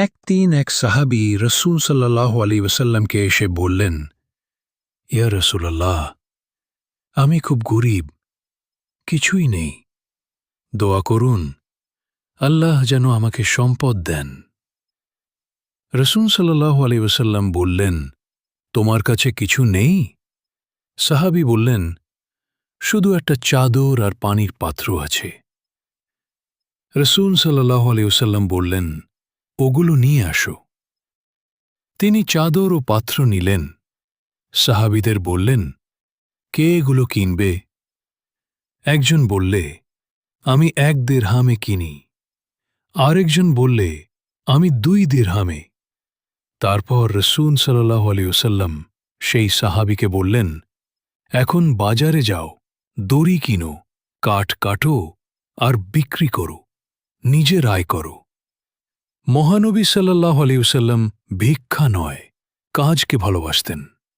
একদিন এক সাহাবী রসূল সাল্লাল্লাহু আলাইহি ওয়াসাল্লামকে এসে বললেন, ইয়া রাসূলাল্লাহ, আমি খুব গরীব, কিছুই নেই, দোয়া করুন, আল্লাহ যেন আমাকে সম্পদ দেন। রসূল সাল্লাল্লাহু আলাইহি ওয়াসাল্লাম বললেন, তোমার কাছে কিছু নেই? সাহাবী বললেন, শুধু একটা চাদর আর পানির পাত্র আছে। রসূল সাল্লাল্লাহু আলাইহি ওয়াসাল্লাম বললেন, ওগুলো নিয়ে আসো। তিনি চাদর ও পাত্র নিলেন। সাহাবীদের বললেন, কে এগুলো কিনবে? একজন বললে, আমি 1 দিরহামে কিনি। আরেকজন বললে, আমি 2 দিরহামে। তারপর রসূল সাল্লাল্লাহু আলাইহি ওয়াসাল্লাম সেই সাহাবীকে বললেন, এখন বাজারে যাও, দড়ি কিনো, কাঠ কাটো আর বিক্রি করো, নিজের আয় করো। মহানবী সাল্লাল্লাহু আলাইহি ওয়াসাল্লাম ভিক্ষা নয়, কাজকে ভালোবাসতেন।